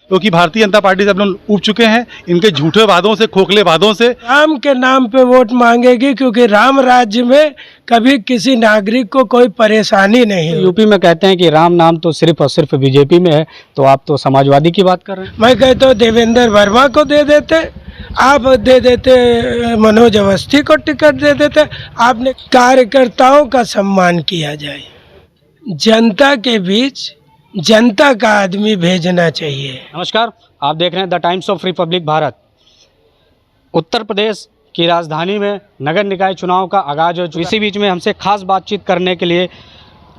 क्योंकि भारतीय जनता पार्टी से हम लोग उब चुके हैं इनके झूठे वादों से, खोखले वादों से। राम के नाम पे वोट मांगेगी, क्योंकि राम राज्य में कभी किसी नागरिक को कोई परेशानी नहीं है। यूपी में कहते हैं कि राम नाम तो सिर्फ और सिर्फ बीजेपी में है, तो आप तो समाजवादी की बात कर रहे हैं। मैं कहता हूँ देवेंद्र वर्मा को दे देते, आप दे देते मनोज अवस्थी को टिकट दे देते। आपने कार्यकर्ताओं का सम्मान किया जाए, जनता के बीच जनता का आदमी भेजना चाहिए। नमस्कार, आप देख रहे हैं the Times of Republic Bharat. Uttar Pradesh की राजधानी में नगर निकाय चुनाव का आगाज हो चुका है। इसी बीच में हमसे खास बातचीत करने के लिए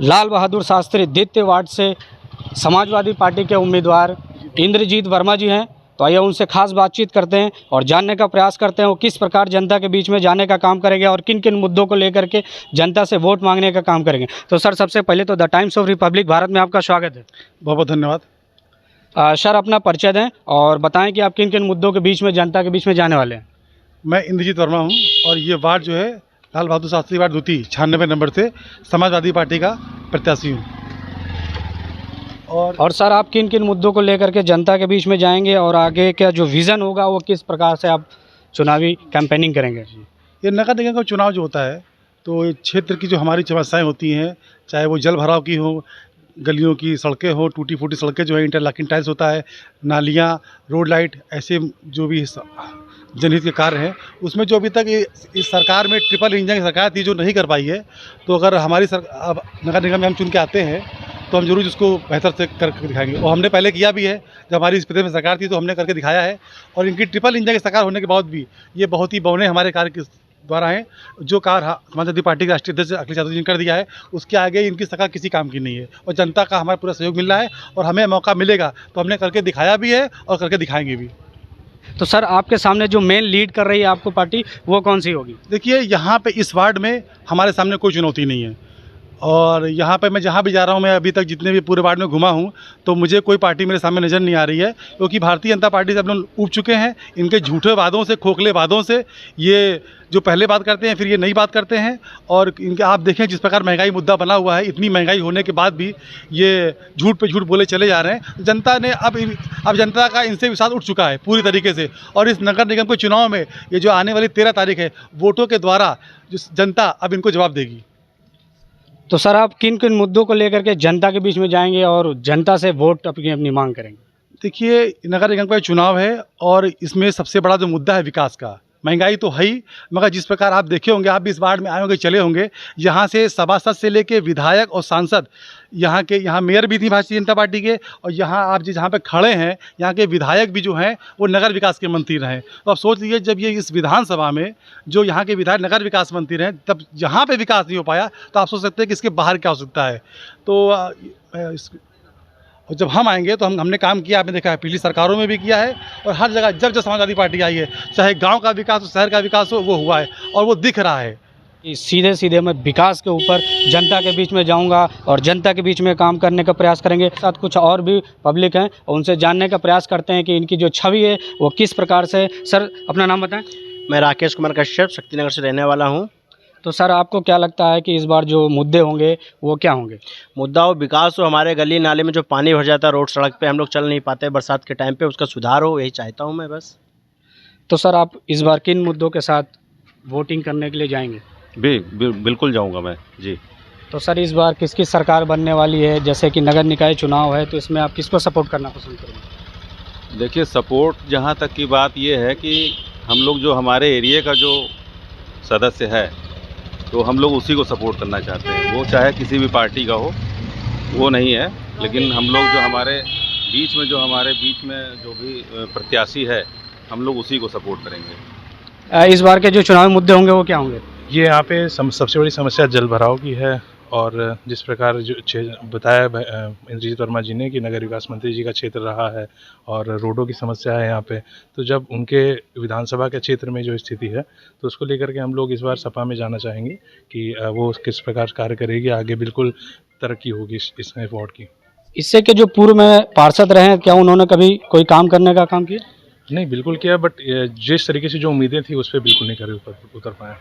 लाल बहादुर शास्त्री द्वितीय वार्ड से समाजवादी पार्टी के उम्मीदवार इंद्रजीत वर्मा जी हैं। तो आइए उनसे खास बातचीत करते हैं और जानने का प्रयास करते हैं वो किस प्रकार जनता के बीच में जाने का काम करेंगे और किन किन मुद्दों को लेकर के जनता से वोट मांगने का काम करेंगे। तो सर, सबसे पहले तो the Times of Republic Bharat में आपका स्वागत है। बहुत बहुत धन्यवाद। सर, अपना परिचय दें और बताएं कि आप किन किन मुद्दों के बीच में जनता के बीच में जाने वाले हैं। मैं इंद्रजीत वर्मा हूँ और ये वार्ड जो है लाल बहादुर शास्त्री वार्ड द्वितीय 96 नंबर से समाजवादी पार्टी का प्रत्याशी हूँ। और सर, आप किन किन मुद्दों को लेकर के जनता के बीच में जाएंगे और आगे का जो विज़न होगा वो किस प्रकार से आप चुनावी कैंपेनिंग करेंगे। ये नगर निगम का चुनाव जो होता है तो क्षेत्र की जो हमारी समस्याएं होती हैं, चाहे वो जल भराव की हो, गलियों की सड़कें हो, टूटी फूटी सड़कें जो है, इंटरलॉकिंग टाइल्स होता है, नालियाँ, रोड लाइट, ऐसे जो भी जनहित के कार्य हैं, उसमें जो अभी तक इस सरकार में ट्रिपल इंजन की सरकार थी जो नहीं कर पाई है। तो अगर हमारी अब नगर निगम में हम चुन के आते हैं तो हम जरूर उसको बेहतर से करके दिखाएंगे। और हमने पहले किया भी है, जब हमारी इस प्रदेश में सरकार थी तो हमने करके दिखाया है। और इनकी ट्रिपल इंजन की सरकार होने के बाद भी ये बहुत ही बौने हमारे कार्य के द्वारा हैं। जो कार्य समाजवादी पार्टी के राष्ट्रीय अध्यक्ष अखिलेश यादव जी ने कर दिया है, उसके आगे इनकी सरकार किसी काम की नहीं है। और जनता का हमारा पूरा सहयोग मिल रहा है और हमें मौका मिलेगा तो हमने करके दिखाया भी है और करके दिखाएंगे भी। तो सर, आपके सामने जो मेन लीड कर रही है आपको पार्टी, वो कौन सी होगी। देखिए, यहाँ पे इस वार्ड में हमारे सामने कोई चुनौती नहीं है। और यहाँ पे मैं जहाँ भी जा रहा हूँ, मैं अभी तक जितने भी पूरे वार्ड में घुमा हूँ तो मुझे कोई पार्टी मेरे सामने नज़र नहीं आ रही है। क्योंकि भारतीय जनता पार्टी से हम लोग उब चुके हैं इनके झूठे वादों से, खोखले वादों से। ये जो पहले बात करते हैं फिर ये नई बात करते हैं। और इनके आप देखें जिस प्रकार महंगाई मुद्दा बना हुआ है, इतनी महंगाई होने के बाद भी ये झूठ पे झूठ बोले चले जा रहे हैं। जनता ने अब जनता का इनसे विश्वास उठ चुका है पूरी तरीके से। और इस नगर निगम के चुनाव में ये जो आने वाली 13 तारीख है, वोटों के द्वारा जो जनता अब इनको जवाब देगी। तो सर, आप किन किन मुद्दों को लेकर के जनता के बीच में जाएंगे और जनता से वोट अपनी अपनी मांग करेंगे। देखिए, नगर निगम का चुनाव है और इसमें सबसे बड़ा जो मुद्दा है विकास का। महंगाई तो है ही, मगर जिस प्रकार आप देखे होंगे, आप भी इस वार्ड में आए होंगे, चले होंगे, यहाँ से सभासद से लेके विधायक और सांसद, यहाँ मेयर भी थी भारतीय जनता पार्टी के, और यहाँ आप जहाँ पे खड़े हैं यहाँ के विधायक भी जो हैं वो नगर विकास के मंत्री रहे। तो आप सोच लीजिए, जब ये इस विधानसभा में जो यहाँ के विधायक नगर विकास मंत्री रहे, तब यहाँ पे विकास नहीं हो पाया, तो आप सोच सकते हैं कि इसके बाहर क्या हो सकता है। तो और जब हम आएंगे तो हमने काम किया, आपने देखा है पिछली सरकारों में भी किया है। और हर जगह जब जब समाजवादी पार्टी आई है, चाहे गांव का विकास हो, शहर का विकास हो, वो हुआ है और वो दिख रहा है। सीधे सीधे मैं विकास के ऊपर जनता के बीच में जाऊंगा और जनता के बीच में काम करने का प्रयास करेंगे। साथ कुछ और भी पब्लिक हैं और उनसे जानने का प्रयास करते हैं कि इनकी जो छवि है वो किस प्रकार से। सर, अपना नाम बताएं। मैं राकेश कुमार कश्यप, शक्तिनगर से रहने वाला हूँ। तो सर, आपको क्या लगता है कि इस बार जो मुद्दे होंगे वो क्या होंगे। मुद्दा हो विकास हो, हमारे गली नाले में जो पानी भर जाता है, रोड सड़क पे हम लोग चल नहीं पाते बरसात के टाइम पे, उसका सुधार हो, यही चाहता हूँ मैं बस। तो सर, आप इस बार किन मुद्दों के साथ वोटिंग करने के लिए जाएंगे। बिल्कुल जाऊंगा मैं जी। तो सर, इस बार किसकी सरकार बनने वाली है, जैसे कि नगर निकाय चुनाव है, तो इसमें आप किसको सपोर्ट करना पसंद करेंगे। देखिए, सपोर्ट जहाँ तक की बात ये है कि हम लोग जो हमारे एरिया का जो सदस्य है तो हम लोग उसी को सपोर्ट करना चाहते हैं। वो चाहे किसी भी पार्टी का हो, वो नहीं है, लेकिन हम लोग जो हमारे बीच में जो भी प्रत्याशी है, हम लोग उसी को सपोर्ट करेंगे। इस बार के जो चुनावी मुद्दे होंगे वो क्या होंगे। ये यहाँ पे सबसे बड़ी समस्या जल भराव की है। और जिस प्रकार जो बताया इंद्रजीत वर्मा जी ने कि नगर विकास मंत्री जी का क्षेत्र रहा है और रोडों की समस्या है यहाँ पे, तो जब उनके विधानसभा के क्षेत्र में जो स्थिति है तो उसको लेकर के हम लोग इस बार सपा में जाना चाहेंगे कि वो किस प्रकार कार्य करेगी, आगे बिल्कुल तरक्की होगी इस वार्ड की। इससे के जो पूर्व में पार्षद रहे, क्या उन्होंने कभी कोई काम करने का काम किया। नहीं, बिल्कुल किया, बट जिस तरीके से जो उम्मीदें थी उस पर बिल्कुल नहीं करे उतर पाए।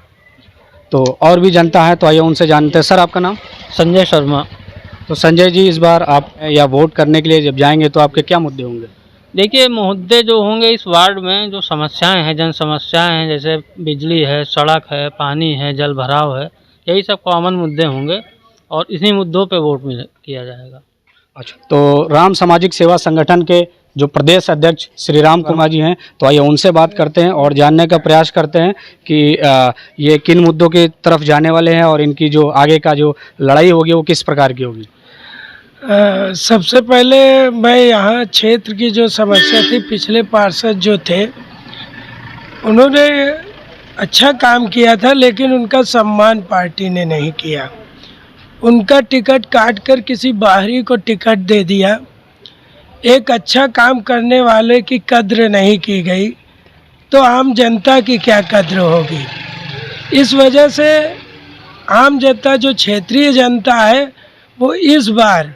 तो और भी जनता है, तो आइए उनसे जानते हैं। सर, आपका नाम। संजय शर्मा। तो संजय जी, इस बार आप या वोट करने के लिए जब जाएंगे तो आपके क्या मुद्दे होंगे। देखिए, मुद्दे जो होंगे इस वार्ड में, जो समस्याएं हैं, जन समस्याएं हैं, जैसे बिजली है, सड़क है, पानी है, जल भराव है, यही सब कॉमन मुद्दे होंगे और इन्हीं मुद्दों पे वोट किया जाएगा। अच्छा, तो राम सामाजिक सेवा संगठन के जो प्रदेश अध्यक्ष श्री राम कुमार जी हैं, तो आइए उनसे बात करते हैं और जानने का प्रयास करते हैं कि ये किन मुद्दों की तरफ जाने वाले हैं और इनकी जो आगे का जो लड़ाई होगी वो किस प्रकार की होगी। सबसे पहले मैं यहाँ क्षेत्र की जो समस्या थी, पिछले पार्षद जो थे उन्होंने अच्छा काम किया था, लेकिन उनका सम्मान पार्टी ने नहीं किया। उनका टिकट काट कर किसी बाहरी को टिकट दे दिया। एक अच्छा काम करने वाले की कद्र नहीं की गई, तो आम जनता की क्या कद्र होगी। इस वजह से आम जनता, जो क्षेत्रीय जनता है, वो इस बार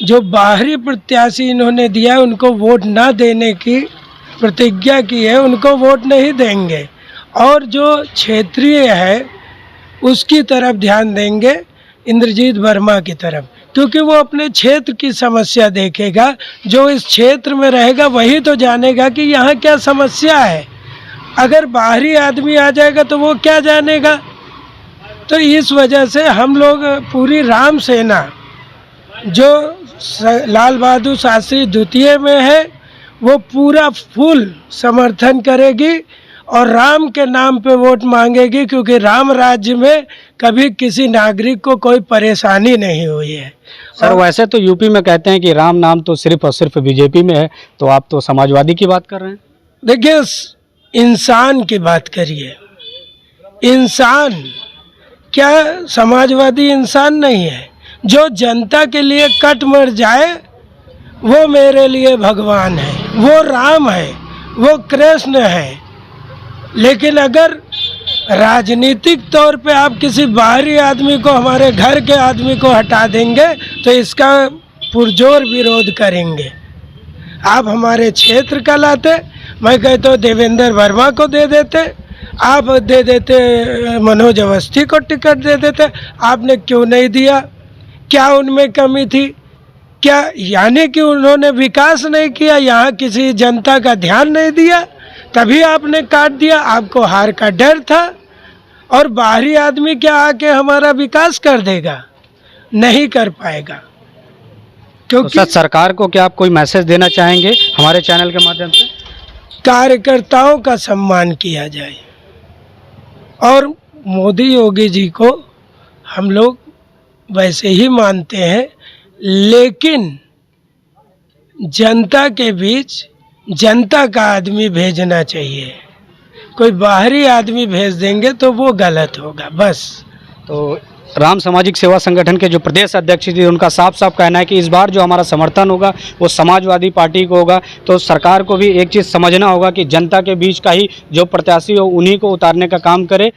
जो बाहरी प्रत्याशी इन्होंने दिया, उनको वोट ना देने की प्रतिज्ञा की है, उनको वोट नहीं देंगे और जो क्षेत्रीय है उसकी तरफ ध्यान देंगे, इंद्रजीत वर्मा की तरफ, क्योंकि वो अपने क्षेत्र की समस्या देखेगा। जो इस क्षेत्र में रहेगा वही तो जानेगा कि यहाँ क्या समस्या है। अगर बाहरी आदमी आ जाएगा तो वो क्या जानेगा। तो इस वजह से हम लोग पूरी राम सेना, जो लाल बहादुर शास्त्री द्वितीय में है, वो पूरा फुल समर्थन करेगी और राम के नाम पे वोट मांगेगी, क्योंकि राम राज्य में कभी किसी नागरिक को कोई परेशानी नहीं हुई है। सर, वैसे तो यूपी में कहते हैं कि राम नाम तो सिर्फ और सिर्फ बीजेपी में है, तो आप तो समाजवादी की बात कर रहे हैं। देखिए, इंसान की बात करिए। इंसान क्या समाजवादी इंसान नहीं है? जो जनता के लिए कट मर जाए वो मेरे लिए भगवान है, वो राम है, वो कृष्ण है। लेकिन अगर राजनीतिक तौर पे आप किसी बाहरी आदमी को, हमारे घर के आदमी को हटा देंगे तो इसका पुरजोर विरोध करेंगे। आप हमारे क्षेत्र का लाते, मैं कहता हूँ देवेंद्र वर्मा को दे देते, आप दे देते मनोज अवस्थी को टिकट दे देते। आपने क्यों नहीं दिया? क्या उनमें कमी थी? क्या यानी कि उन्होंने विकास नहीं किया, यहाँ किसी जनता का ध्यान नहीं दिया, तभी आपने काट दिया? आपको हार का डर था। और बाहरी आदमी क्या आके हमारा विकास कर देगा? नहीं कर पाएगा। क्योंकि तो सरकार को क्या आप कोई मैसेज देना चाहेंगे हमारे चैनल के माध्यम से? कार्यकर्ताओं का सम्मान किया जाए और मोदी योगी जी को हम लोग वैसे ही मानते हैं, लेकिन जनता के बीच जनता का आदमी भेजना चाहिए। कोई बाहरी आदमी भेज देंगे तो वो गलत होगा बस। तो राम सामाजिक सेवा संगठन के जो प्रदेश अध्यक्ष जी, उनका साफ साफ कहना है कि इस बार जो हमारा समर्थन होगा वो समाजवादी पार्टी को होगा। तो सरकार को भी एक चीज़ समझना होगा कि जनता के बीच का ही जो प्रत्याशी हो उन्हीं को उतारने का काम करे।